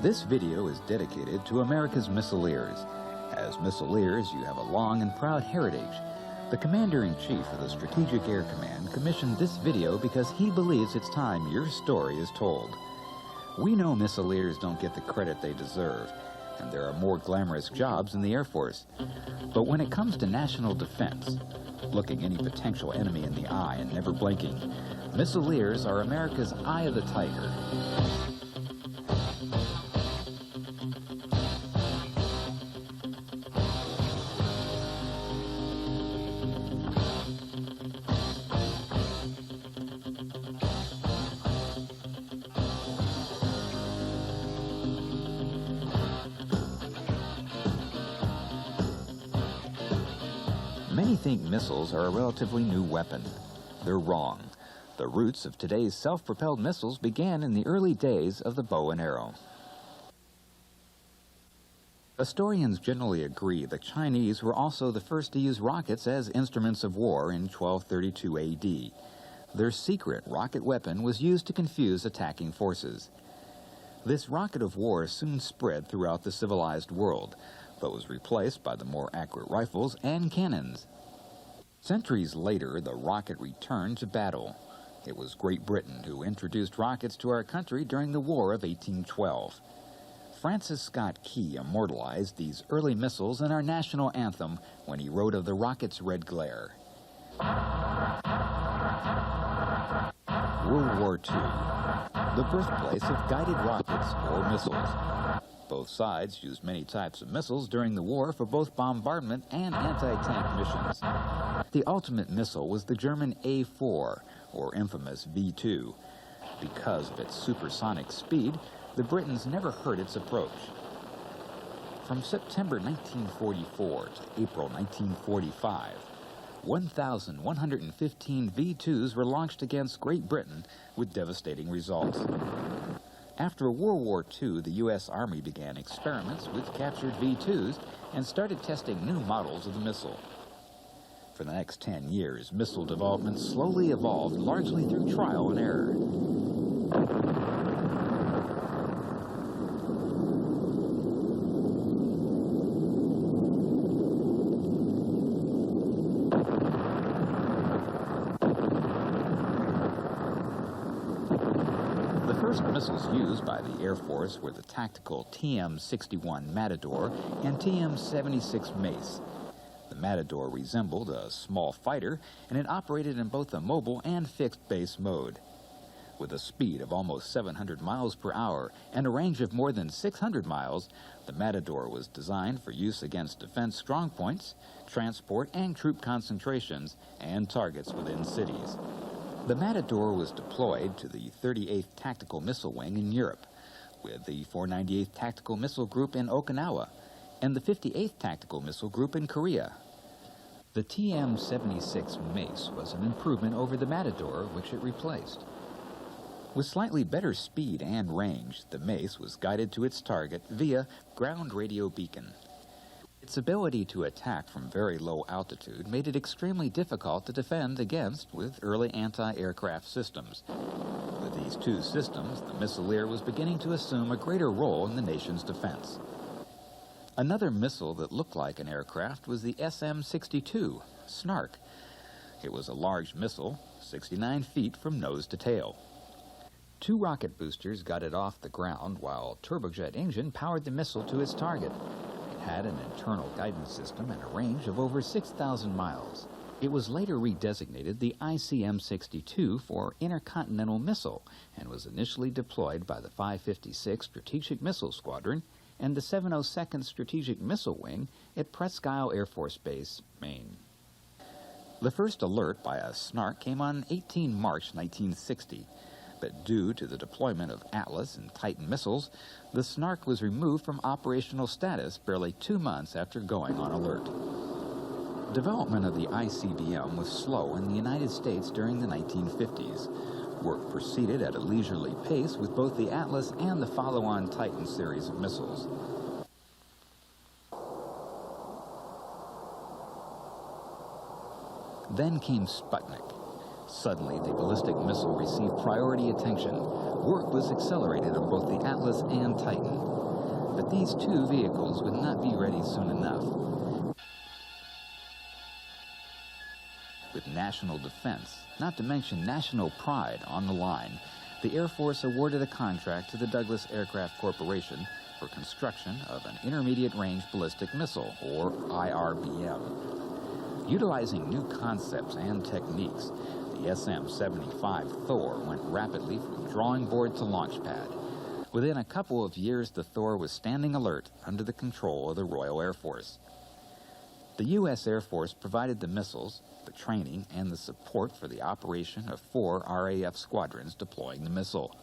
This video is dedicated to America's Missileers. As Missileers, you have a long and proud heritage. The Commander-in-Chief of the Strategic Air Command commissioned this video because he believes it's time your story is told. We know Missileers don't get the credit they deserve, and there are more glamorous jobs in the Air Force. But when it comes to national defense, looking any potential enemy in the eye and never blinking, Missileers are America's eye of the tiger. Many think missiles are a relatively new weapon. They're wrong. The roots of today's self-propelled missiles began in the early days of the bow and arrow. Historians generally agree the Chinese were also the first to use rockets as instruments of war in 1232 AD. Their secret rocket weapon was used to confuse attacking forces. This rocket of war soon spread throughout the civilized world, but was replaced by the more accurate rifles and cannons. Centuries later, the rocket returned to battle. It was Great Britain who introduced rockets to our country during the War of 1812. Francis Scott Key immortalized these early missiles in our national anthem when he wrote of the rocket's red glare. World War II, the birthplace of guided rockets or missiles. Both sides used many types of missiles during the war for both bombardment and anti-tank missions. The ultimate missile was the German A-4, or infamous V-2. Because of its supersonic speed, the Britons never heard its approach. From September 1944 to April 1945, 1,115 V-2s were launched against Great Britain with devastating results. After World War II, the U.S. Army began experiments with captured V-2s and started testing new models of the missile. For the next 10 years, missile development slowly evolved largely through trial and error. The first missiles used by the Air Force were the tactical TM-61 Matador and TM-76 Mace. The Matador resembled a small fighter, and it operated in both a mobile and fixed base mode. With a speed of almost 700 miles per hour and a range of more than 600 miles, the Matador was designed for use against defense strongpoints, transport and troop concentrations, and targets within cities. The Matador was deployed to the 38th Tactical Missile Wing in Europe, with the 498th Tactical Missile Group in Okinawa, and the 58th Tactical Missile Group in Korea. The TM-76 Mace was an improvement over the Matador, which it replaced. With slightly better speed and range, the Mace was guided to its target via ground radio beacon. Its ability to attack from very low altitude made it extremely difficult to defend against with early anti-aircraft systems. With these two systems, the Missileer was beginning to assume a greater role in the nation's defense. Another missile that looked like an aircraft was the SM-62, Snark. It was a large missile, 69 feet from nose to tail. Two rocket boosters got it off the ground while a turbojet engine powered the missile to its target. It had an internal guidance system and a range of over 6,000 miles. It was later redesignated the ICM-62 for Intercontinental Missile and was initially deployed by the 556th Strategic Missile Squadron and the 702nd Strategic Missile Wing at Presque Isle Air Force Base, Maine. The first alert by a Snark came on 18 March 1960, but due to the deployment of Atlas and Titan missiles, the Snark was removed from operational status barely 2 months after going on alert. Development of the ICBM was slow in the United States during the 1950s. Work proceeded at a leisurely pace with both the Atlas and the follow-on Titan series of missiles. Then came Sputnik. Suddenly, the ballistic missile received priority attention. Work was accelerated on both the Atlas and Titan. But these two vehicles would not be ready soon enough. With national defense, not to mention national pride, on the line, the Air Force awarded a contract to the Douglas Aircraft Corporation for construction of an intermediate-range ballistic missile, or IRBM. Utilizing new concepts and techniques, the SM-75 Thor went rapidly from drawing board to launch pad. Within a couple of years, the Thor was standing alert under the control of the Royal Air Force. The U.S. Air Force provided the missiles, the training, and the support for the operation of 4 RAF squadrons deploying the missile.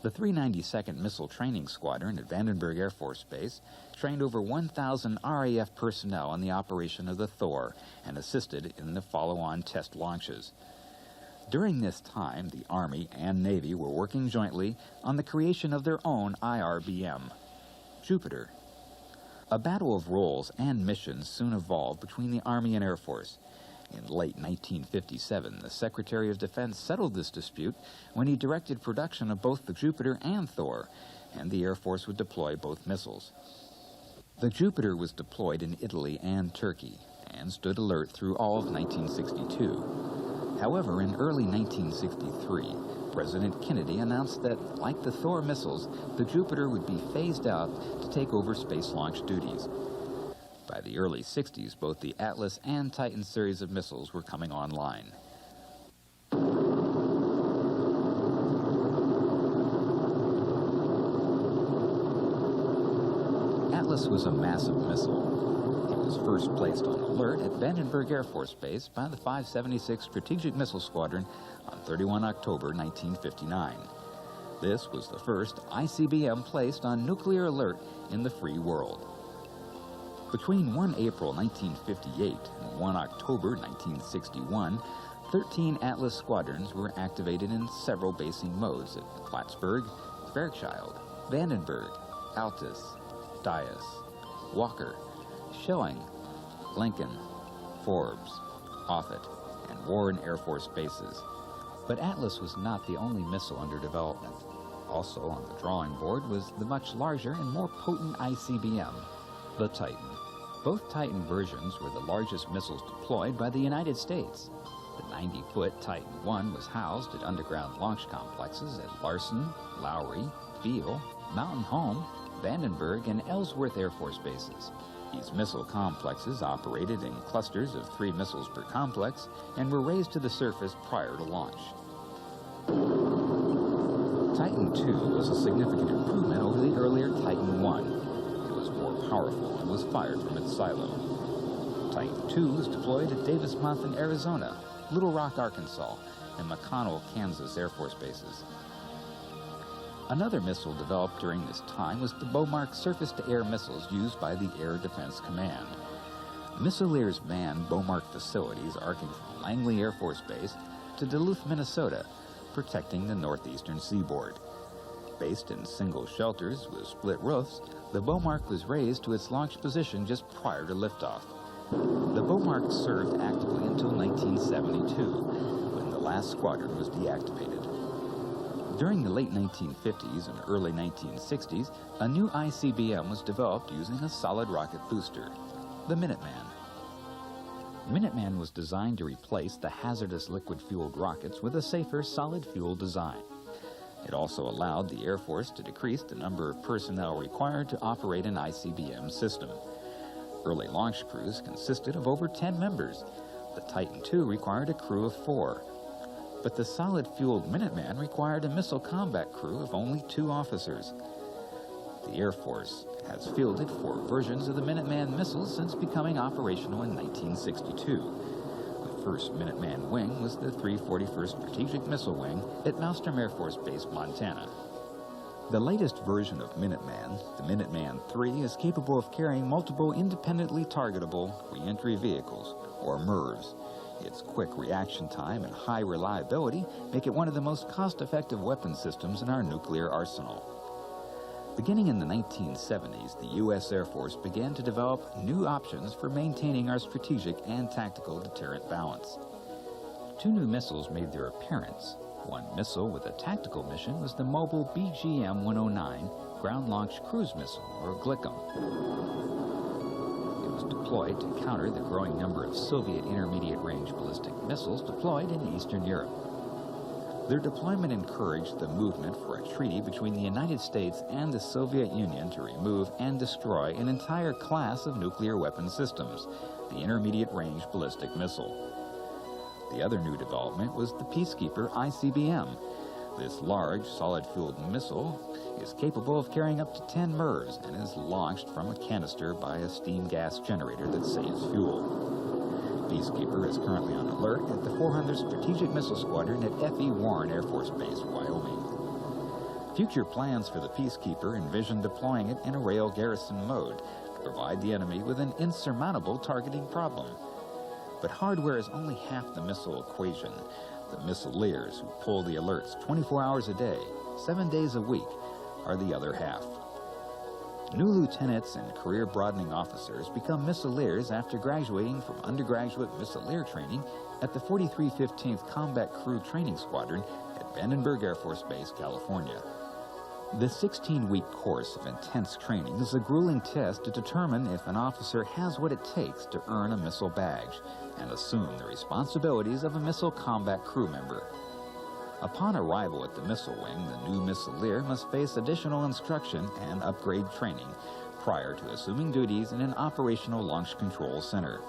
The 392nd Missile Training Squadron at Vandenberg Air Force Base trained over 1,000 RAF personnel on the operation of the Thor and assisted in the follow-on test launches. During this time, the Army and Navy were working jointly on the creation of their own IRBM, Jupiter. A battle of roles and missions soon evolved between the Army and Air Force. In late 1957, the Secretary of Defense settled this dispute when he directed production of both the Jupiter and Thor, and the Air Force would deploy both missiles. The Jupiter was deployed in Italy and Turkey, and stood alert through all of 1962. However, in early 1963, President Kennedy announced that, like the Thor missiles, the Jupiter would be phased out to take over space launch duties. By the early 60s, both the Atlas and Titan series of missiles were coming online. Atlas was a massive missile. It was first placed on alert at Vandenberg Air Force Base by the 576 Strategic Missile Squadron on 31 October 1959. This was the first ICBM placed on nuclear alert in the free world. Between 1 April 1958 and 1 October 1961, 13 Atlas squadrons were activated in several basing modes at Plattsburgh, Fairchild, Vandenberg, Altus, Dyess, Walker, Schilling, Lincoln, Forbes, Offutt, and Warren Air Force bases. But Atlas was not the only missile under development. Also on the drawing board was the much larger and more potent ICBM, the Titan. Both Titan versions were the largest missiles deployed by the United States. The 90-foot Titan I was housed at underground launch complexes at Larson, Lowry, Beale, Mountain Home, Vandenberg, and Ellsworth Air Force bases. These missile complexes operated in clusters of 3 missiles per complex and were raised to the surface prior to launch. Titan II was a significant improvement over the earlier Titan I. It was more powerful and was fired from its silo. Titan II was deployed at Davis-Monthan, Arizona, Little Rock, Arkansas, and McConnell, Kansas Air Force bases. Another missile developed during this time was the Bomark surface-to-air missiles used by the Air Defense Command. Missileer's manned Bomark facilities arcing from Langley Air Force Base to Duluth, Minnesota, protecting the northeastern seaboard. Based in single shelters with split roofs, the Bomark was raised to its launch position just prior to liftoff. The Bomark served actively until 1972, when the last squadron was deactivated. During the late 1950s and early 1960s, a new ICBM was developed using a solid rocket booster, the Minuteman. Minuteman was designed to replace the hazardous liquid-fueled rockets with a safer solid-fuel design. It also allowed the Air Force to decrease the number of personnel required to operate an ICBM system. Early launch crews consisted of over 10 members. The Titan II required a crew of 4. But the solid-fueled Minuteman required a missile combat crew of only 2 officers. The Air Force has fielded 4 versions of the Minuteman missiles since becoming operational in 1962. The first Minuteman wing was the 341st Strategic Missile Wing at Malmstrom Air Force Base, Montana. The latest version of Minuteman, the Minuteman III, is capable of carrying multiple independently targetable reentry vehicles, or MIRVs. Its quick reaction time and high reliability make it one of the most cost-effective weapon systems in our nuclear arsenal. Beginning in the 1970s, the U.S. Air Force began to develop new options for maintaining our strategic and tactical deterrent balance. two new missiles made their appearance. One missile with a tactical mission was the mobile BGM-109 Ground-Launched Cruise Missile, or GLICM. It was deployed to counter the growing number of Soviet intermediate-range ballistic missiles deployed in Eastern Europe. Their deployment encouraged the movement for a treaty between the United States and the Soviet Union to remove and destroy an entire class of nuclear weapon systems, the intermediate-range ballistic missile. The other new development was the Peacekeeper ICBM. This large, solid-fueled missile is capable of carrying up to 10 MIRVs and is launched from a canister by a steam gas generator that saves fuel. Peacekeeper is currently on alert at the 400th Strategic Missile Squadron at F.E. Warren Air Force Base, Wyoming. Future plans for the Peacekeeper envision deploying it in a rail garrison mode to provide the enemy with an insurmountable targeting problem. But hardware is only half the missile equation. The Missileers, who pull the alerts 24 hours a day, 7 days a week, are the other half. New lieutenants and career-broadening officers become Missileers after graduating from undergraduate Missileer training at the 4315th Combat Crew Training Squadron at Vandenberg Air Force Base, California. The 16-week course of intense training is a grueling test to determine if an officer has what it takes to earn a missile badge and assume the responsibilities of a missile combat crew member. Upon arrival at the missile wing, the new Missileer must face additional instruction and upgrade training prior to assuming duties in an operational launch control center.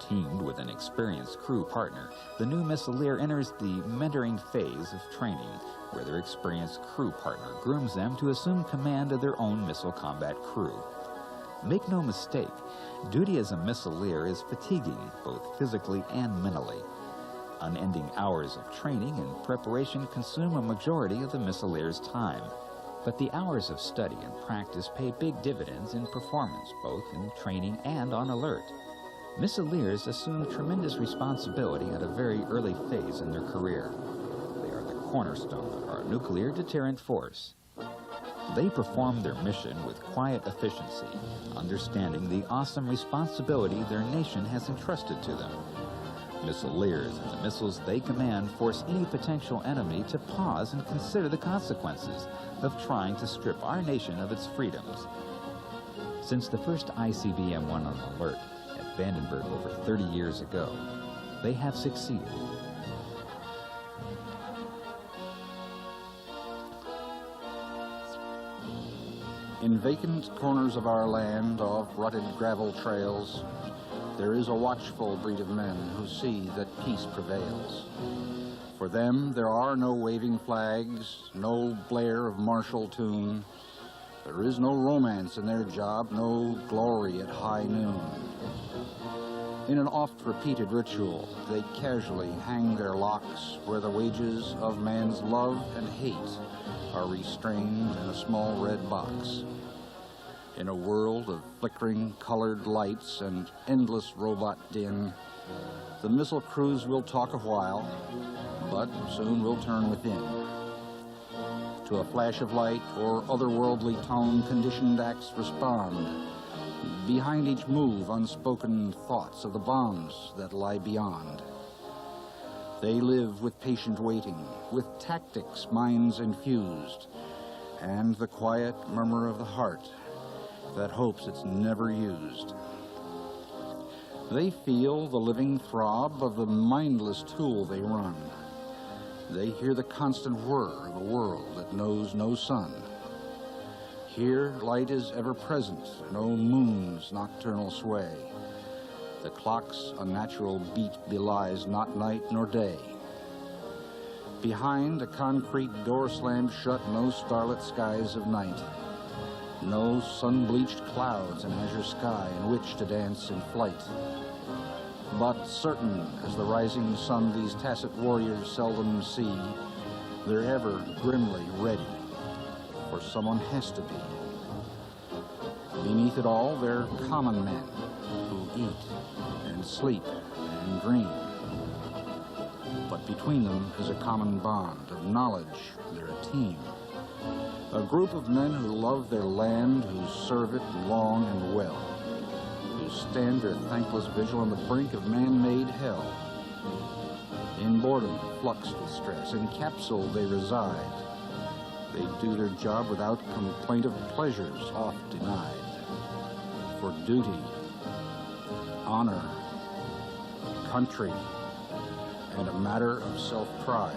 Teamed with an experienced crew partner, the new Missileer enters the mentoring phase of training, where their experienced crew partner grooms them to assume command of their own missile combat crew. Make no mistake, duty as a Missileer is fatiguing, both physically and mentally. Unending hours of training and preparation consume a majority of the Missileer's time. But the hours of study and practice pay big dividends in performance, both in training and on alert. Missileers assume tremendous responsibility at a very early phase in their career. They are the cornerstone of our nuclear deterrent force. They perform their mission with quiet efficiency, understanding the awesome responsibility their nation has entrusted to them. Missileers and the missiles they command force any potential enemy to pause and consider the consequences of trying to strip our nation of its freedoms. Since the first ICBM went on alert at Vandenberg over 30 years ago, they have succeeded. In vacant corners of our land, off rutted gravel trails, there is a watchful breed of men who see that peace prevails. For them, there are no waving flags, no blare of martial tune. There is no romance in their job, no glory at high noon. In an oft-repeated ritual, they casually hang their locks where the wages of man's love and hate are restrained in a small red box. In a world of flickering colored lights and endless robot din, the missile crews will talk a while, but soon will turn within. To a flash of light or otherworldly tone, conditioned acts respond. Behind each move, unspoken thoughts of the bombs that lie beyond. They live with patient waiting, with tactics minds infused, and the quiet murmur of the heart that hopes it's never used. They feel the living throb of the mindless tool they run. They hear the constant whir of a world that knows no sun. Here light is ever present, no moon's nocturnal sway. The clock's unnatural beat belies not night nor day. Behind a concrete door slammed shut, no starlit skies of night. No sun-bleached clouds in azure sky in which to dance in flight. But certain as the rising sun these tacit warriors seldom see, they're ever grimly ready, for someone has to be. Beneath it all, they're common men who eat and sleep and dream. But between them is a common bond of knowledge. They're a team. A group of men who love their land, who serve it long and well, who stand their thankless vigil on the brink of man-made hell. In boredom, fluxed with stress, in capsule they reside. They do their job without complaint of pleasures oft denied. For duty, honor, country, and a matter of self-pride,